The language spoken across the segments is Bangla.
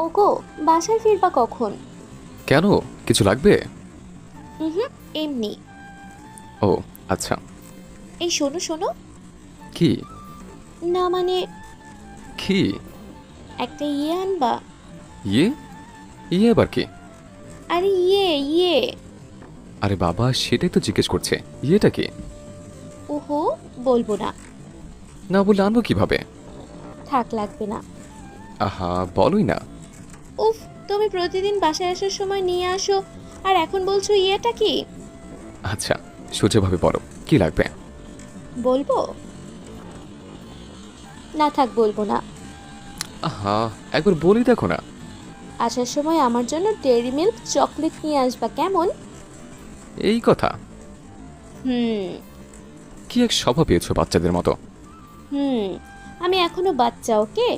ওগো, বাসায় ফিরবা কখন? কেন? কিছু লাগবে? হুম, এমনি। ও আচ্ছা। এই শোনো শোনো। কি? না মানে, কি? একটা ইয়ে আনবা। ইয়ে? ইয়ে আবার কি? আরে ইয়ে ইয়ে। আরে বাবা, সেটাই তো জিজ্ঞেস করছে। ইয়েটা কি? ওহো, বলবো না। না বললে আনবো কিভাবে? থাক, লাগবে না। আহা, বলোই না। উফ, তুমি প্রতিদিন বাসায় আসার সময় নিয়ে আসো, আর এখন বলছো ইয়েটা কি? আচ্ছা, সোজাভাবে বলো, কি লাগবে? বলবো না, থাক বলবো না। আহা, একবার বলি দেখো না। আসার সময় আমার জন্য ডেইরি মিল্ক চকলেট নিয়ে আসবা, কেমন? এই কথা? হুম। কি এক স্বভাব পেয়েছো বাচ্চাদের মতো। হুম। আমি এখনো বাচ্চা, ওকে?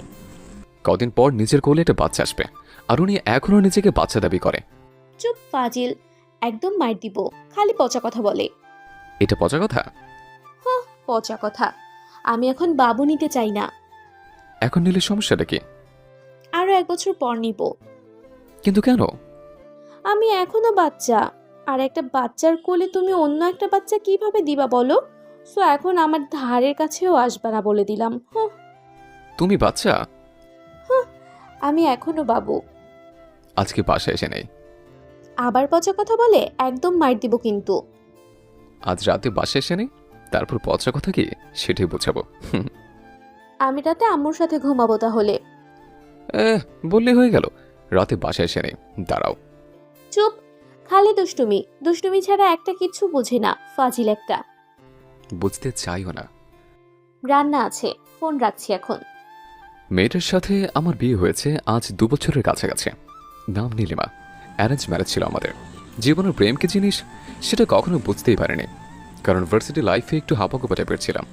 কদিন পর নিজের কোলে একটা বাচ্চা আসবে, আর উনি এখনো নিজেকে বাচ্চা দাবি করে। চুপ ফাজিল, একদম মার দিব। খালি পচা কথা বলে। এটা পচা কথা? হ্যাঁ, পচা কথা। আমি এখন বাবু নিতে চাই না। এখন নিলে সমস্যাটা কি? আরো 1 বছর পর নিব। কিন্তু কেন? আমি এখনো বাচ্চা, আর একটা বাচ্চার কোলে তুমি অন্য একটা বাচ্চা কিভাবে দিবা বলো? সো এখন আমার ধারের কাছেও আসবা না বলে দিলাম। হুঁ। তুমি বাচ্চা? আমি এখনো বাবু। আজকে বাসায় এসে নেই। আবার পচা কথা বলে একদম মার দিব কিন্তু। আজ রাতে বাসায় এসে নেই, তারপর পচা কথা কি সেটাই বোঝাবো। আমি রাতে আম্মুর সাথে ঘুমাবো তাহলে। বললে হয়ে গেল। রাতে বাসায় এসে নেই, দাঁড়াও। চুপ। খালি দুষ্টুমি দুষ্টুমি ছাড়া একটা কিচ্ছু বুঝি না, ফাজিল একটা। বুঝতে চাইও না। রান্না আছে, ফোন রাখছি এখন। মেয়েটার সাথে আমার বিয়ে হয়েছে আজ 2 বছরের কাছাকাছি। নাম নীলিমা। অ্যারেঞ্জ ম্যারেজ ছিল আমাদের। জীবনের প্রেম কি জিনিস সেটা কখনো বুঝতেই পারিনি, কারণ ভার্সিটি লাইফে একটু হাপাগোপা টাইপের ছিলাম।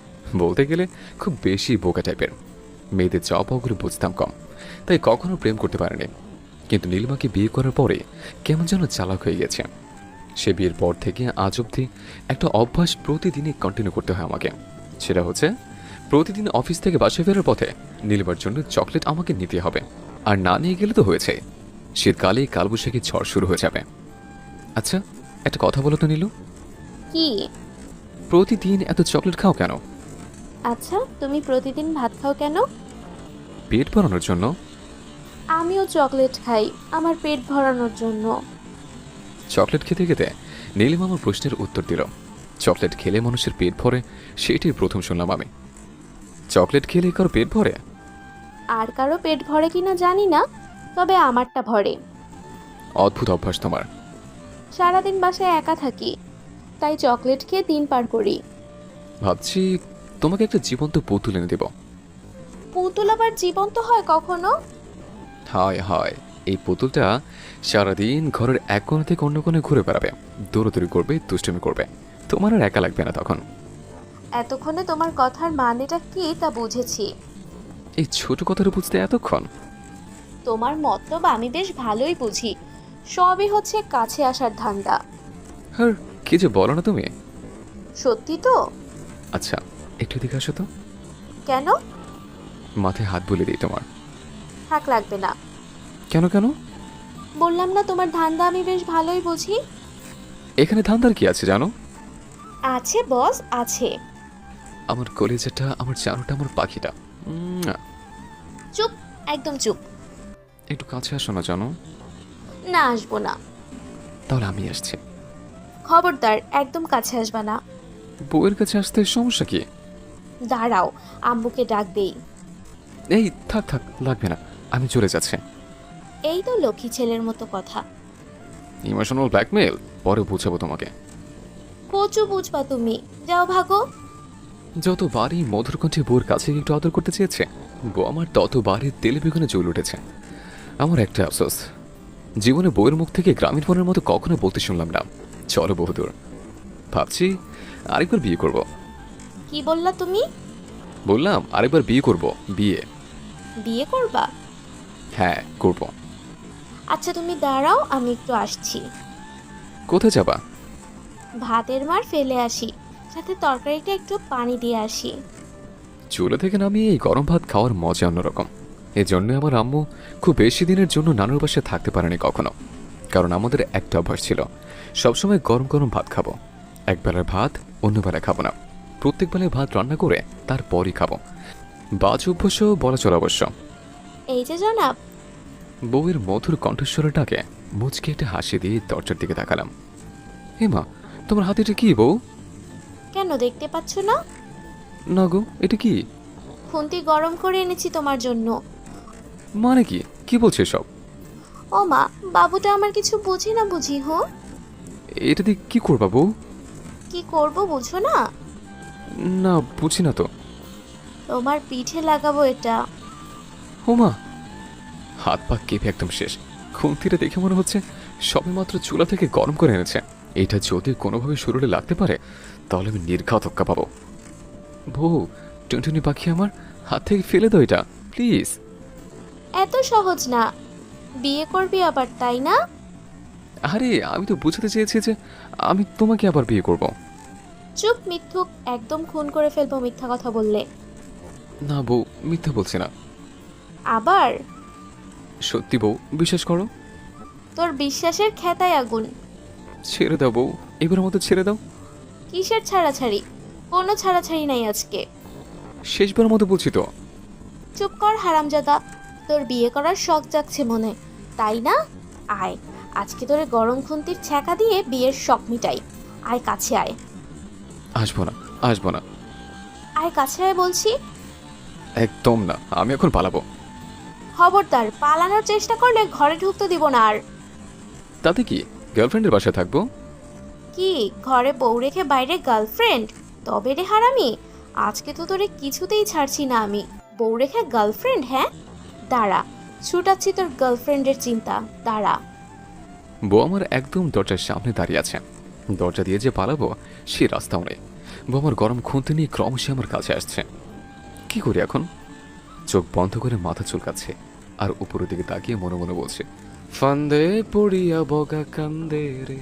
বলতে গেলে খুব বেশি বোকা টাইপের। মেয়েদের চাওয়াপাওয়াগুলো বুঝতাম কম, তাই কখনো প্রেম করতে পারিনি। কিন্তু নীলিমাকে বিয়ে করার পরে কেমন যেন চালাক হয়ে গেছে। সে বিয়ের পর থেকে আজ অবধি একটা অভ্যাস প্রতিদিনই কন্টিনিউ করতে হয় আমাকে। সেটা হচ্ছে প্রতিদিন অফিস থেকে বাসায় ফেরার পথে নীলিমার জন্য চকলেট আমাকে নিতে হবে। আর না নিয়ে গেলে তো হয়েছে, শীতকালে কালবৈশাখী ঝড় শুরু হয়ে যাবে। আচ্ছা, একটা কথা বলো তো নীলু, কি? প্রতিদিন এত চকলেট খাও কেন? আচ্ছা, তুমি প্রতিদিন ভাত খাও কেন? পেট ভরানোর জন্য। আমিও চকলেট খাই, আমার পেট ভরানোর জন্য। চকলেট খেতে খেতে নীলিমা আমার প্রশ্নের উত্তর দিল। চকলেট খেলে মানুষের পেট ভরে, সেটাই প্রথম শুনলাম আমি। চকলেট খেলে কারো পেট ভরে? আর কারো পেট ভরে কিনা জানি না, তবে আমারটা ভরে। অদ্ভুত অভ্যাস তোমার। সারাদিন বাসায় একা থাকি, তাই চকলেট খেয়ে দিন পার করি। ভাবছি তোমাকে একটা জীবন্ত পুতুল এনে দেব। পুতুল আবার জীবন্ত হয় কখনো? হায় হায়, এই পুতুলটা সারাদিন ঘরের এক কোণা থেকে অন্য কোণে ঘুরে বেড়াবে, দৌড়াদৌড়ি করবে, দুষ্টুমি করবে। তোমার আর একা লাগবে না তখন। এতক্ষণে তোমার কথার মানেটা কি তা বুঝেছি। এই ছোট কথাটা বুঝতে এতক্ষণ? তোমার মতলব আমি বেশ ভালোই বুঝি। সবই হচ্ছে কাছে আসার ধান্দা। আর কি যে বলো না তুমি। সত্যি তো? আচ্ছা, একটু দিকে আসো তো। কেন? মাথায় হাত বুলিয়ে দিই তোমার। থাক, লাগবে না। কেন কেন? বললাম না তোমার ধান্দা আমি বেশ ভালোই বুঝি। এখানে ধান্দার কি আছে জানো? আছে বস, আছে। আমার কলেজাটা, আমার চারোটা, আমার পাখিটা। চুপ, একদম চুপ। একটু কাছে আসো না জানো। না, আসবো না। তাহলে আমি আসছি। খবরদার, একদম কাছে আসবা না। বউয়ের কাছে আসতে সমস্যা কি? দাঁড়াও, আম্মুকে ডাক দেই। এই থাক থাক, লাগবে না, আমি চলে যাচ্ছি। এই তো লক্ষ্মী ছেলের মতো কথা। ইমোশনাল ব্ল্যাকমেল পরে বুঝাবো তোমাকে। কচু বুঝবা তুমি। যাও, ভাগো। যতবারই মধুর কণ্ঠে বউর কাছে একটু আদর করতে চেয়েছে, বউ আমার ততবারই তেলে বেগুনে জ্বল উঠেছে। আমার একটা আফসোস, জীবনে বউয়ের মুখ থেকে গ্রামীণ ফোনের মতো কখনো বলতে শুনলাম না, চলো বহুদূর। ভাবছি আরেকবার বিয়ে করব। কি বললা তুমি? বললাম আরেকবার বিয়ে করব। বিয়ে। বিয়ে করবা? হ্যাঁ করব। আচ্ছা তুমি দাঁড়াও, আমি একটু আসছি। কোথায় যাবা? ভাতের মার ফেলে আসি, সাথে তরকারিটা একটু পানি দিয়ে আসি। চুলা থেকে নামিয়ে এই গরম ভাত খাওয়ার মজা অন্যরকম। এজন্য আমার আম্মু খুব বেশি দিনের জন্য নানুর বাসায় থাকতে পারেনি কখনো, কারণ আমাদের একটা অভ্যাস ছিল, সবসময় গরম গরম ভাত খাবো। একবেলার ভাত অন্য বেলা খাবো না, প্রত্যেক বেলায় ভাত রান্না করে তারপরই খাবো। বাজ অভ্যাসও বলা চলে অবশ্য। এই যে জনাব। বউয়ের মধুর কণ্ঠস্বরটাকে মুচকে একটা হাসি দিয়ে দরজার দিকে তাকালাম। হেমা, তোমার হাতে এটা কি বউ? কেন দেখতে পাচ্ছ না? না গো, এটা কি? খুন্তি গরম করে এনেছি তোমার জন্য। মানে কি কি বলছে সব? ও মা, বাবুটা আমার কিছু বুঝি না বুঝি। এটা দিয়ে কি করবা বউ? কি করব বুঝো না? না, বুঝি না তো। তোমার পিঠে লাগাবো এটা। হোমা, হাত পা কেঁপে একদম শেষ। খুন্তিটা দেখে মনে হচ্ছে সবেমাত্র চুলা থেকে গরম করে এনেছে। এটা যদি কোনোভাবে শরীরে লাগতে পারে তাহলে আমি নির্ঘাত হক্কা পাবো। বউ, টুনটুনি পাখি আমার, হাত থেকে ফেলে দাও এটা প্লিজ। এত সহজ না। বিয়ে করবি আবার, তাই না? আরে আমি তো বুঝাতে চেয়েছি যে আমি তোমাকে আবার বিয়ে করব। চুপ মিথ্যুক, একদম খুন করে ফেলবো মিথ্যা কথা বললে। না বউ, মিথ্যা বলছি না। আবার? সত্যি বউ, বিশ্বাস করো। তোর বিশ্বাসের খেতায় আগুন। ছেড়ে দাও বউ, এবার মতো ছেড়ে দাও। কিসের ছাড়াছাড়ি? কোনো ছাড়াছাড়ি নাই আজকে। শেষবার মতো বলছি তো। চুপ কর হারামজাদা। তোর বিয়ে করার শখ জাগছে মনে, তাই না? আয়, আজকে তোরে গরম খুন্তির ছ্যাঁকা দিয়ে বিয়ের শখ মিটাই। আয় কাছে আয়। আসবো না, আসবো না। আয় কাছে আয় বলছি। একদম না, আমি এখন পালাবো। খবরদার, পালানোর চেষ্টা করলে ঘরে ঢুকতে দিব না আর। তাতে কি, গার্লফ্রেন্ডের বাসায় থাকবো। কি, ঘরে বউ রেখে বাইরে গার্লফ্রেন্ড? তবে রে হারামি, আজকে তো তোরে কিছুতেই ছাড়ছি না আমি। বউ রেখে গার্লফ্রেন্ড? হ্যাঁ, দাঁড়া, ছুটাচ্ছি তোর গার্লফ্রেন্ডের চিন্তা, দাঁড়া। বউ আমার একদম দরজার সামনে দাঁড়িয়ে আছে। দরজা দিয়ে যে পালাবো সে রাস্তাও নেই। বউ আমার গরম খুন্তি নিয়ে ক্রমশই আমার কাছে আসছে। কি করি এখন? চোখ বন্ধ করে মাথা চুলকাচ্ছে আর উপরের দিকে তাকিয়ে মনে মনে বলছে, ফান্দে পড়িয়া বগা কান্দে রে।